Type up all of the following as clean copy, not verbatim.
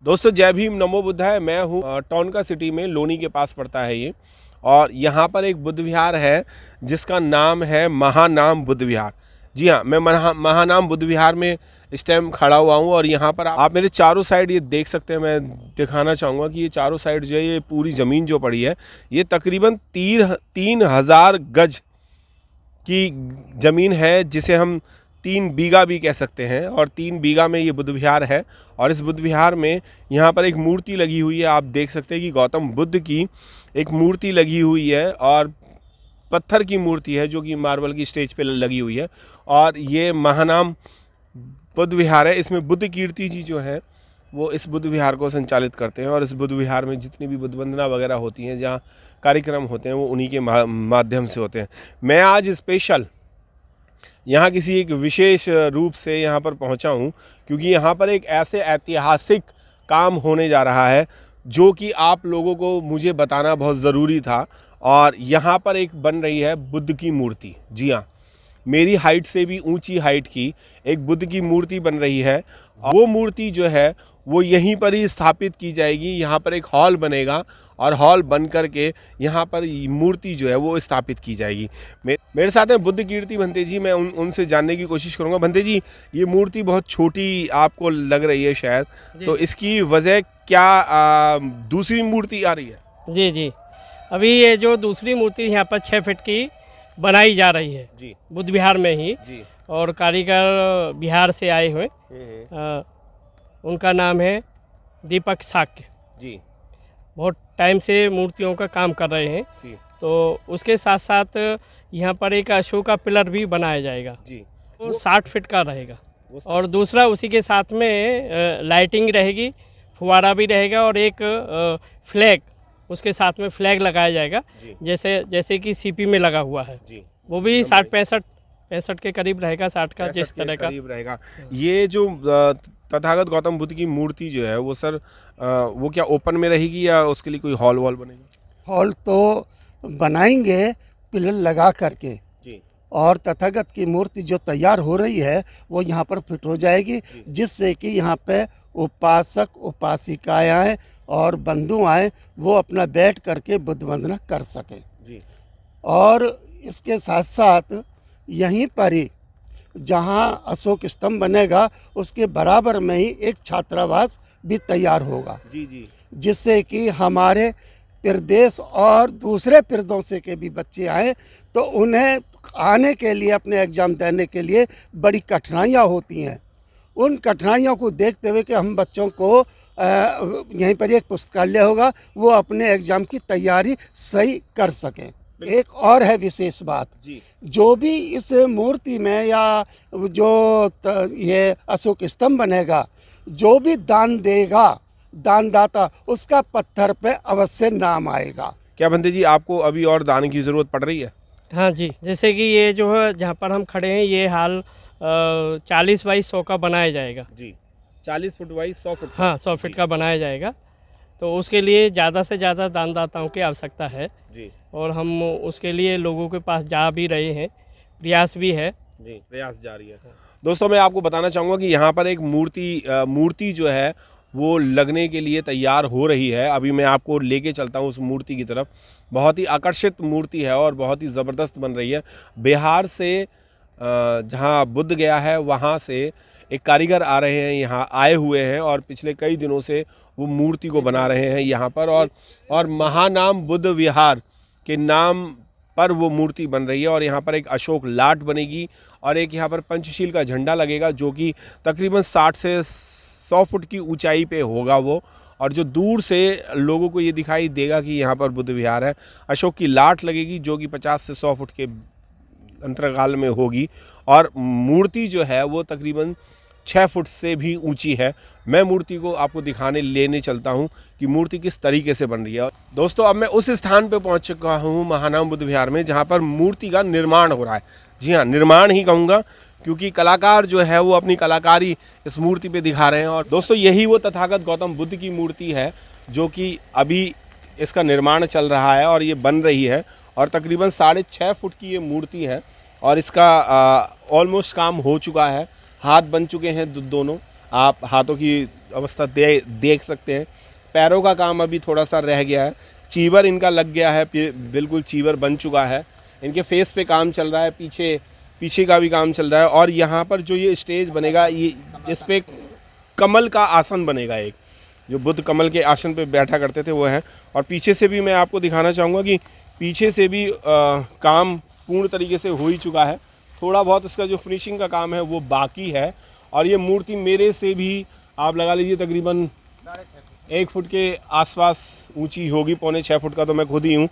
दोस्तों जय भीम नमो बुद्धाय। मैं हूँ टोनका सिटी में, लोनी के पास पड़ता है ये। और यहाँ पर एक बुद्ध विहार है जिसका नाम है महानाम बुद्ध विहार। जी हाँ, मैं महानाम बुद्ध विहार में इस टाइम खड़ा हुआ हूँ। और यहाँ पर आप मेरे चारों साइड ये देख सकते हैं। मैं दिखाना चाहूँगा कि ये चारों साइड जो है, ये पूरी ज़मीन जो पड़ी है, ये तकरीबन 3,000 गज की ज़मीन है, जिसे हम 3 बीघा भी कह सकते हैं। और 3 बीघा में ये बुद्ध विहार है। और इस बुद्ध विहार में यहाँ पर एक मूर्ति लगी हुई है। आप देख सकते हैं कि गौतम बुद्ध की एक मूर्ति लगी हुई है, और पत्थर की मूर्ति है जो कि मार्बल की स्टेज पे लगी हुई है। और ये महानाम बुद्ध विहार है। इसमें बुद्ध कीर्ति जी जो है वो इस बुद्ध विहार को संचालित करते हैं। और इस बुद्ध विहार में जितनी भी बुद्ध वंदना वगैरह होती हैं, जहाँ कार्यक्रम होते हैं, वो उन्हीं के माध्यम से होते हैं। मैं आज स्पेशल यहाँ किसी एक विशेष रूप से यहाँ पर पहुँचा हूँ, क्योंकि यहाँ पर एक ऐसे ऐतिहासिक काम होने जा रहा है जो कि आप लोगों को मुझे बताना बहुत ज़रूरी था। और यहाँ पर एक बन रही है बुद्ध की मूर्ति। जी हाँ, मेरी हाइट से भी ऊंची हाइट की एक बुद्ध की मूर्ति बन रही है। वो मूर्ति जो है वो यहीं पर ही स्थापित की जाएगी। यहाँ पर एक हॉल बनेगा, और हॉल बन करके यहाँ पर मूर्ति जो है वो स्थापित की जाएगी। मेरे साथ हैं बुद्ध कीर्ति भंते जी। मैं उनसे जानने की कोशिश करूँगा। भंते जी, ये मूर्ति बहुत छोटी आपको लग रही है शायद, तो इसकी वजह क्या दूसरी मूर्ति आ रही है? जी जी, अभी ये जो दूसरी मूर्ति यहाँ पर 6 फीट की बनाई जा रही है जी, बुद्ध विहार में ही जी। और कारीगर बिहार से आए हुए, उनका नाम है दीपक साक्य जी। बहुत टाइम से मूर्तियों का काम कर रहे हैं जी। तो उसके साथ साथ यहाँ पर एक अशोक का पिलर भी बनाया जाएगा जी। वो 60 फीट का रहेगा। और दूसरा उसी के साथ में लाइटिंग रहेगी, फुवारा भी रहेगा, और एक फ्लैग, उसके साथ में फ्लैग लगाया जाएगा, जैसे कि सीपी में लगा हुआ है जी। वो भी 65 के करीब रहेगा, 60 का जिस तरह का करीब रहेगा। ये जो तथागत गौतम बुद्ध की मूर्ति जो है वो सर, वो क्या ओपन में रहेगी या उसके लिए कोई हॉल बनेगा? हॉल तो बनाएंगे पिलर लगा करके जी। और तथागत की मूर्ति जो तैयार हो रही है वो यहाँ पर फिट हो जाएगी, जिससे कि यहाँ पे उपासक उपासिकाएं और बंधु आए वो अपना बैठ करके बुद्ध वंदना कर सकें जी। और इसके साथ साथ यहीं पर ही जहाँ अशोक स्तंभ बनेगा उसके बराबर में ही एक छात्रावास भी तैयार होगा जी जी, जिससे कि हमारे प्रदेश और दूसरे प्रदेशों के भी बच्चे आए तो उन्हें आने के लिए, अपने एग्ज़ाम देने के लिए बड़ी कठिनाइयाँ होती हैं। उन कठिनाइयों को देखते हुए कि हम बच्चों को यहीं पर एक पुस्तकालय होगा, वो अपने एग्ज़ाम की तैयारी सही कर सकें। एक और है विशेष बात जी। जो भी इस मूर्ति में या जो ये अशोक स्तंभ बनेगा, जो भी दान देगा दानदाता, उसका पत्थर पे अवश्य नाम आएगा। क्या भंते जी, आपको अभी और दान की ज़रूरत पड़ रही है? हाँ जी, जैसे कि ये जो है जहाँ पर हम खड़े हैं, ये हाल 40 बाई 100 का बनाया जाएगा जी। 40 फुट बाई 100 फुट? हाँ, 100 फीट का बनाया जाएगा। तो उसके लिए ज़्यादा से ज़्यादा दानदाताओं की आवश्यकता है जी। और हम उसके लिए लोगों के पास जा भी रहे हैं, प्रयास भी है जी, प्रयास जारी है। दोस्तों मैं आपको बताना चाहूँगा कि यहाँ पर एक मूर्ति जो है वो लगने के लिए तैयार हो रही है। अभी मैं आपको लेके चलता हूँ उस मूर्ति की तरफ। बहुत ही आकर्षित मूर्ति है और बहुत ही ज़बरदस्त बन रही है। बिहार से जहाँ बुद्ध गया है वहाँ से एक कारीगर आ रहे हैं, यहाँ आए हुए हैं, और पिछले कई दिनों से वो मूर्ति को बना रहे हैं यहाँ पर। और महानाम बुद्ध विहार के नाम पर वो मूर्ति बन रही है। और यहाँ पर एक अशोक लाट बनेगी, और एक यहाँ पर पंचशील का झंडा लगेगा, जो कि तकरीबन 60 से 100 फुट की ऊंचाई पे होगा वो। और जो दूर से लोगों को ये दिखाई देगा कि यहाँ पर बुद्ध विहार है। अशोक की लाट लगेगी जो कि 50 से 100 फुट के अंतराल में होगी। और मूर्ति जो है वो तकरीबन 6 फुट से भी ऊंची है। मैं मूर्ति को आपको लेने चलता हूं कि मूर्ति किस तरीके से बन रही है। दोस्तों अब मैं उस स्थान पे पहुंच चुका हूं महानाम बुद्ध विहार में, जहां पर मूर्ति का निर्माण हो रहा है। जी हाँ, निर्माण ही कहूँगा, क्योंकि कलाकार जो है वो अपनी कलाकारी इस मूर्ति पे दिखा रहे हैं। और दोस्तों यही वो तथागत गौतम बुद्ध की मूर्ति है जो कि अभी इसका निर्माण चल रहा है और ये बन रही है। और तकरीबन 6.5 फुट की ये मूर्ति है, और इसका ऑलमोस्ट काम हो चुका है। हाथ बन चुके हैं दोनों। आप हाथों की अवस्था देख सकते हैं। पैरों का काम अभी थोड़ा सा रह गया है, चीवर इनका लग गया है, बिल्कुल चीवर बन चुका है। इनके फेस पे काम चल रहा है, पीछे का भी काम चल रहा है। और यहाँ पर जो ये स्टेज बनेगा, ये इस पे कमल का आसन बनेगा, एक जो बुद्ध कमल के आसन पे बैठा करते थे वो है। और पीछे से भी मैं आपको दिखाना चाहूँगा कि पीछे से भी काम पूर्ण तरीके से हो ही चुका है। थोड़ा बहुत इसका जो फिनिशिंग का काम है वो बाकी है। और ये मूर्ति मेरे से भी आप लगा लीजिए तकरीबन 1 फुट के आसपास ऊंची होगी, 5.25 फुट का तो मैं खुद ही हूँ,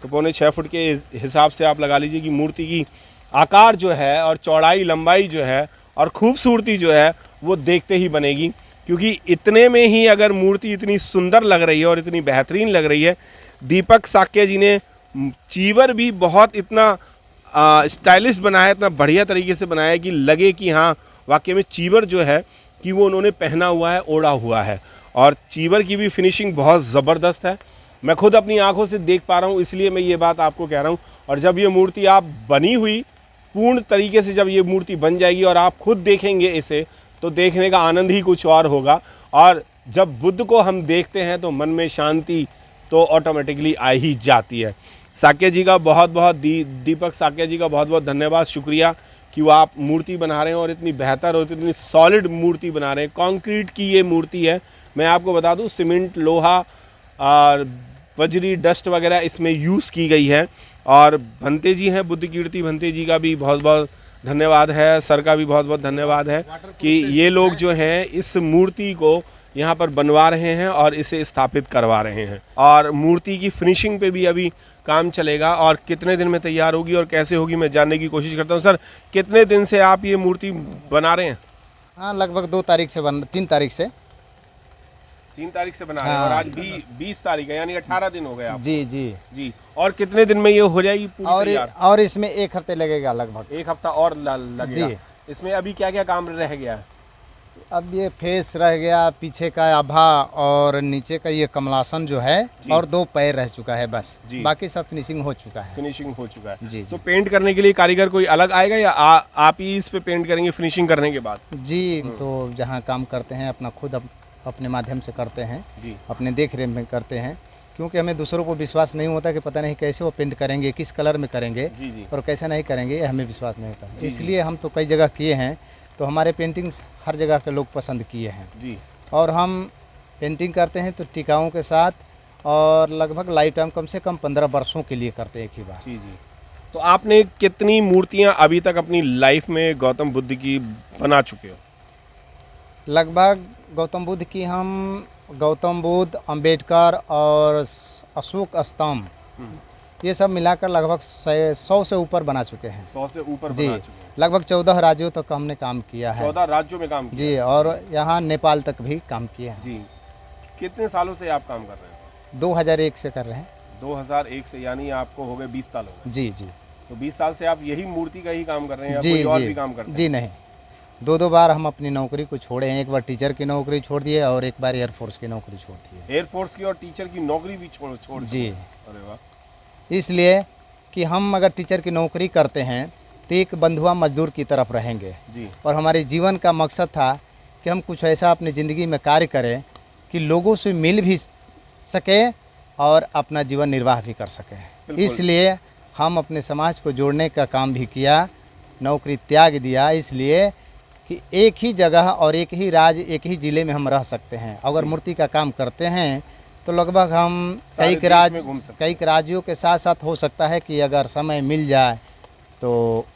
तो 5.25 फुट के हिसाब से आप लगा लीजिए कि मूर्ति की आकार जो है और चौड़ाई लंबाई जो है और खूबसूरती जो है वो देखते ही बनेगी। क्योंकि इतने में ही अगर मूर्ति इतनी सुंदर लग रही है और इतनी बेहतरीन लग रही है, दीपक साक्य जी ने चीवर भी बहुत इतना स्टाइलिश बनाया, इतना बढ़िया तरीके से बनाया कि लगे कि हाँ वाकई में चीवर जो है कि वो उन्होंने पहना हुआ है, ओढ़ा हुआ है। और चीवर की भी फिनिशिंग बहुत ज़बरदस्त है, मैं खुद अपनी आंखों से देख पा रहा हूँ, इसलिए मैं ये बात आपको कह रहा हूँ। और जब ये मूर्ति आप बनी हुई पूर्ण तरीके से, जब ये मूर्ति बन जाएगी और आप खुद देखेंगे इसे, तो देखने का आनंद ही कुछ और होगा। और जब बुद्ध को हम देखते हैं तो मन में शांति तो ऑटोमेटिकली आ ही जाती है। साक्य जी का बहुत बहुत दीपक साक्य जी का बहुत बहुत धन्यवाद, शुक्रिया कि वो आप मूर्ति बना रहे हैं और इतनी बेहतर और इतनी सॉलिड मूर्ति बना रहे हैं। कंक्रीट की ये मूर्ति है, मैं आपको बता दूं, सीमेंट, लोहा और बजरी, डस्ट वगैरह इसमें यूज़ की गई है। और भंते जी हैं, बुद्ध कीर्ति भंते जी का भी बहुत बहुत धन्यवाद है, सर का भी बहुत बहुत धन्यवाद है कि ये लोग जो हैं इस मूर्ति को यहाँ पर बनवा रहे हैं और इसे स्थापित करवा रहे हैं। और मूर्ति की फिनिशिंग पे भी अभी काम चलेगा और कितने दिन में तैयार होगी और कैसे होगी मैं जानने की कोशिश करता हूँ। सर, कितने दिन से आप ये मूर्ति बना रहे हैं? हाँ, लगभग 3 तारीख से 3 तारीख से बना रहे हैं और आज 20 तारीख है, यानी 18 दिन हो गए आप। जी जी जी। और कितने दिन में ये हो जाएगी पूरी तैयार? और इसमें 1 हफ्ते लगेगा, लगभग 1 हफ्ता और लगेगा। जी। इसमें अभी क्या क्या काम रह गया है? अब ये फेस रह गया, पीछे का आभा और नीचे का ये कमलासन जो है, और 2 पैर रह चुका है बस, बाकी सब फिनिशिंग हो चुका है। फिनिशिंग हो चुका है जी। तो पेंट करने के लिए कारीगर कोई अलग आएगा या आप ही इस पे पेंट करेंगे फिनिशिंग करने के बाद? जी, तो जहाँ काम करते हैं अपना खुद अपने माध्यम से करते हैं जी, अपने देख रेख में करते हैं, क्योंकि हमें दूसरों को विश्वास नहीं होता कि पता नहीं कैसे वो पेंट करेंगे, किस कलर में करेंगे जी, जी। और कैसे नहीं करेंगे, हमें विश्वास नहीं होता। इसलिए हम तो कई जगह किए हैं, तो हमारे पेंटिंग्स हर जगह के लोग पसंद किए हैं जी। और हम पेंटिंग करते हैं तो टिकाऊ के साथ, और लगभग लाइफ टाइम कम से कम 15 वर्षों के लिए करते हैं एक ही बार। जी जी। तो आपने कितनी मूर्तियां अभी तक अपनी लाइफ में गौतम बुद्ध की बना चुके हो? लगभग गौतम बुद्ध की हम गौतम बुद्ध, अंबेडकर और अशोक स्तंभ, ये सब मिलाकर लगभग 100 से ऊपर बना चुके हैं। 100 से ऊपर जी, बना चुके हैं। लगभग 14 राज्यों तक हमने काम किया है। 14 राज्यों में काम किया जी, और यहाँ नेपाल तक भी काम किया है। जी। कितने सालों से आप काम कर रहे हैं? 2001 से कर रहे हैं। 2001 से, यानी आपको हो गए 20 साल हो गए। जी जी। तो 20 साल से आप यही मूर्ति का ही काम कर रहे हैं या जी कोई और जी भी काम करते हैं? जी नहीं, 2 बार हम अपनी नौकरी को छोड़े हैं। एक बार टीचर की नौकरी छोड़ दिए और एक बार एयरफोर्स की नौकरी छोड़ दी है। एयरफोर्स की और टीचर की नौकरी भी छोड़ जी। अरे वाह। इसलिए कि हम अगर टीचर की नौकरी करते हैं तो एक बंधुआ मजदूर की तरफ रहेंगे जी। और हमारे जीवन का मकसद था कि हम कुछ ऐसा अपनी ज़िंदगी में कार्य करें कि लोगों से मिल भी सके और अपना जीवन निर्वाह भी कर सकें। इसलिए हम अपने समाज को जोड़ने का काम भी किया, नौकरी त्याग दिया, इसलिए कि एक ही जगह और एक ही राज्य, एक ही ज़िले में हम रह सकते हैं। अगर मूर्ति का काम करते हैं तो लगभग हम कई राज्यों के साथ साथ हो सकता है कि अगर समय मिल जाए तो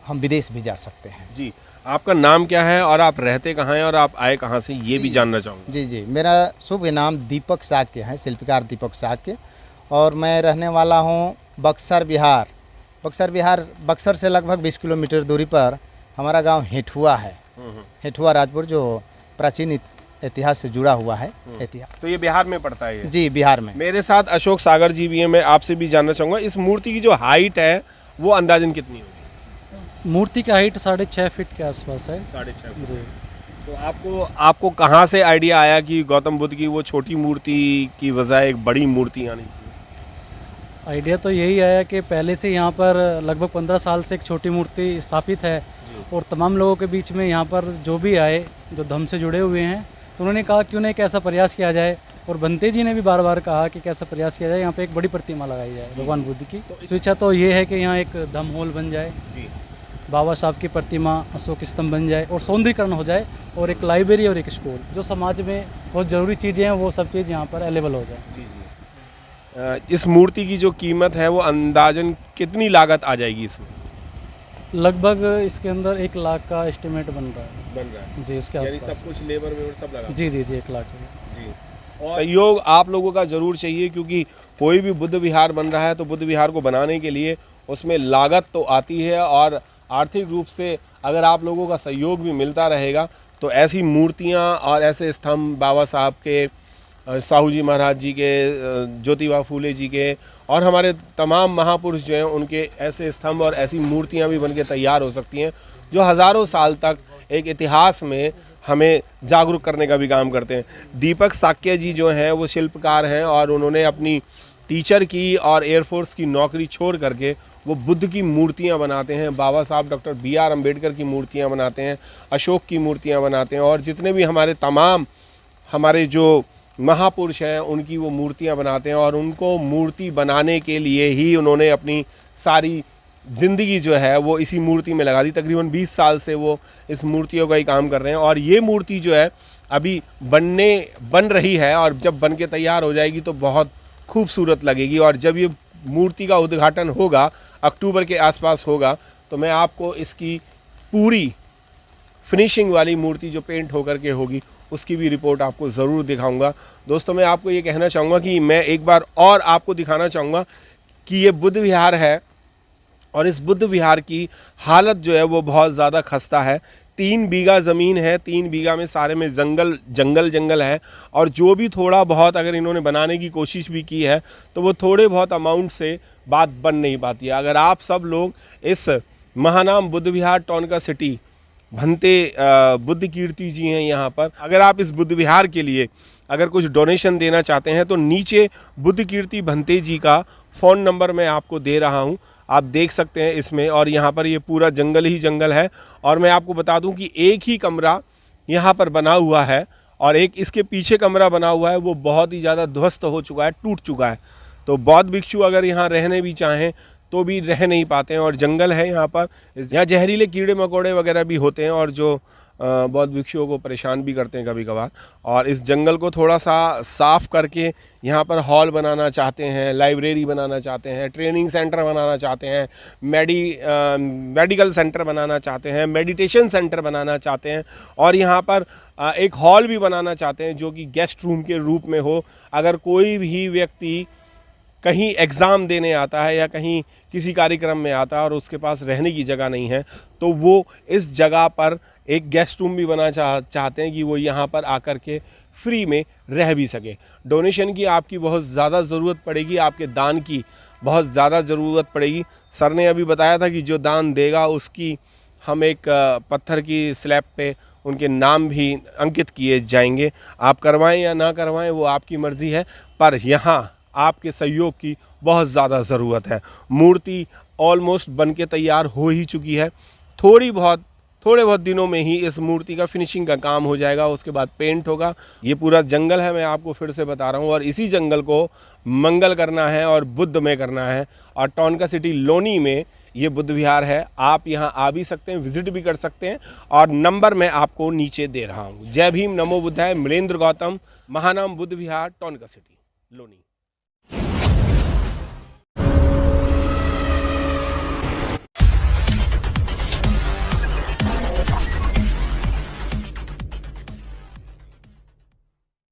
हम विदेश भी जा सकते हैं। जी। आपका नाम क्या है और आप रहते कहाँ हैं और आप आए कहाँ से, ये भी जानना चाहूँगा। जी जी, मेरा शुभ नाम दीपक साक्य है, शिल्पकार दीपक साक्य, और मैं रहने वाला हूँ बक्सर बिहार। बक्सर से लगभग 20 किलोमीटर दूरी पर हमारा गांव हेठुआ है। हेठुआ राजपुर, जो प्राचीन इतिहास से जुड़ा हुआ है इतिहास। तो ये बिहार में पड़ता है? ये जी, बिहार में। मेरे साथ अशोक सागर जी भी हैं, मैं आपसे भी जानना चाहूँगा इस मूर्ति की जो हाइट है वो अंदाजन कितनी होगी? मूर्ति की हाइट 6.5 फीट के आसपास है। 6.5 फीट। जी। तो आपको कहाँ से आइडिया आया कि गौतम बुद्ध की वो छोटी मूर्ति की बजाय एक बड़ी मूर्ति आनी चाहिए? आइडिया तो यही आया कि पहले से यहाँ पर लगभग 15 साल से एक छोटी मूर्ति स्थापित है और तमाम लोगों के बीच में यहाँ पर जो भी आए, जो धर्म से जुड़े हुए हैं, तो उन्होंने कहा क्यों नहीं कैसा प्रयास किया जाए, और बनते जी ने भी बार बार कहा कि कैसा प्रयास किया जाए, यहाँ पे एक बड़ी प्रतिमा लगाई जाए भगवान बुद्ध की। तो इच्छा तो ये है कि यहाँ एक धम्म हॉल बन जाए, बाबा साहब की प्रतिमा, अशोक स्तंभ बन जाए और सौंदर्यीकरण हो जाए, और एक लाइब्रेरी और एक स्कूल, जो समाज में बहुत ज़रूरी चीज़ें हैं वो सब चीज़ यहाँ पर अवेलेबल हो जाए। इस मूर्ति की जो कीमत है वो अंदाजन कितनी लागत आ जाएगी इसमें? लगभग इसके अंदर 1 लाख का एस्टिमेट बन रहा है जी, उसके यानी आसपास। सब कुछ लेबर वेबर सब लगा? जी 1 लाख। जी। और सहयोग आप लोगों का ज़रूर चाहिए, क्योंकि कोई भी बुद्ध विहार बन रहा है तो बुद्ध विहार को बनाने के लिए उसमें लागत तो आती है, और आर्थिक रूप से अगर आप लोगों का सहयोग भी मिलता रहेगा तो ऐसी मूर्तियाँ और ऐसे स्तंभ बाबा साहब के, साहू जी महाराज जी के, ज्योतिबा फूले जी के और हमारे तमाम महापुरुष जो हैं उनके ऐसे स्तंभ और ऐसी मूर्तियाँ भी बनके तैयार हो सकती हैं, जो हज़ारों साल तक एक इतिहास में हमें जागरूक करने का भी काम करते हैं। दीपक साक्य जी जो हैं वो शिल्पकार हैं, और उन्होंने अपनी टीचर की और एयरफोर्स की नौकरी छोड़ करके वो बुद्ध की मूर्तियाँ बनाते हैं, बाबा साहब डॉक्टर B.R. अम्बेडकर की मूर्तियाँ बनाते हैं, अशोक की मूर्तियाँ बनाते हैं, और जितने भी हमारे जो महापुरुष हैं उनकी वो मूर्तियाँ बनाते हैं। और उनको मूर्ति बनाने के लिए ही उन्होंने अपनी सारी ज़िंदगी जो है वो इसी मूर्ति में लगा दी। तकरीबन 20 साल से वो इस मूर्तियों का ही काम कर रहे हैं, और ये मूर्ति जो है अभी बन रही है, और जब बन के तैयार हो जाएगी तो बहुत खूबसूरत लगेगी। और जब ये मूर्ति का उद्घाटन होगा, अक्टूबर के आसपास होगा, तो मैं आपको इसकी पूरी फिनिशिंग वाली मूर्ति जो पेंट होकर के होगी उसकी भी रिपोर्ट आपको ज़रूर दिखाऊंगा। दोस्तों, मैं आपको ये कहना चाहूँगा कि मैं एक बार और आपको दिखाना चाहूँगा कि ये बुद्ध विहार है, और इस बुद्ध विहार की हालत जो है वो बहुत ज़्यादा खस्ता है। 3 बीघा ज़मीन है, 3 बीघा में सारे में जंगल है, और जो भी थोड़ा बहुत अगर इन्होंने बनाने की कोशिश भी की है तो वो थोड़े बहुत अमाउंट से बात बन नहीं पाती है। अगर आप सब लोग इस महानाम बुद्ध विहार टोनका सिटी, भंते बुद्ध कीर्ति जी हैं यहाँ पर, अगर आप इस बुद्ध विहार के लिए अगर कुछ डोनेशन देना चाहते हैं तो नीचे बुद्ध कीर्ति भंते जी का फ़ोन नंबर मैं आपको दे रहा हूँ, आप देख सकते हैं इसमें। और यहाँ पर ये पूरा जंगल ही जंगल है, और मैं आपको बता दूं कि एक ही कमरा यहाँ पर बना हुआ है, और एक इसके पीछे कमरा बना हुआ है वो बहुत ही ज़्यादा ध्वस्त हो चुका है, टूट चुका है। तो बौद्ध भिक्षु अगर यहाँ रहने भी चाहें तो भी रह नहीं पाते हैं, और जंगल है यहाँ पर। यहाँ जहरीले कीड़े मकोड़े वगैरह भी होते हैं, और जो बौद्ध भिक्षुओं को परेशान भी करते हैं कभी कभार। और इस जंगल को थोड़ा सा साफ़ करके यहाँ पर हॉल बनाना चाहते हैं, लाइब्रेरी बनाना चाहते हैं, ट्रेनिंग सेंटर बनाना चाहते हैं, मेडिकल सेंटर बनाना चाहते हैं, मेडिटेशन सेंटर बनाना चाहते हैं, और यहाँ पर एक हॉल भी बनाना चाहते हैं जो कि गेस्ट रूम के रूप में हो। अगर कोई भी व्यक्ति कहीं एग्ज़ाम देने आता है या कहीं किसी कार्यक्रम में आता है और उसके पास रहने की जगह नहीं है, तो वो इस जगह पर एक गेस्ट रूम भी चाहते हैं कि वो यहाँ पर आकर के फ्री में रह भी सके। डोनेशन की आपकी बहुत ज़्यादा ज़रूरत पड़ेगी, आपके दान की बहुत ज़्यादा ज़रूरत पड़ेगी। सर ने अभी बताया था कि जो दान देगा उसकी हम एक पत्थर की स्लैब पे उनके नाम भी अंकित किए जाएंगे। आप करवाएं या ना करवाएं वो आपकी मर्ज़ी है, पर यहाँ आपके सहयोग की बहुत ज़्यादा ज़रूरत है। मूर्ति ऑलमोस्ट बन के तैयार हो ही चुकी है, थोड़े बहुत दिनों में ही इस मूर्ति का फिनिशिंग का काम हो जाएगा, उसके बाद पेंट होगा। ये पूरा जंगल है, मैं आपको फिर से बता रहा हूँ, और इसी जंगल को मंगल करना है और बुद्ध में करना है। और टोनका सिटी लोनी में ये बुद्ध विहार है, आप यहाँ आ भी सकते हैं, विजिट भी कर सकते हैं, और नंबर मैं आपको नीचे दे रहा हूँ। जय भीम, नमो बुद्धाय। मृेंद्र गौतम, महानाम बुद्ध विहार, टोनका सिटी लोनी।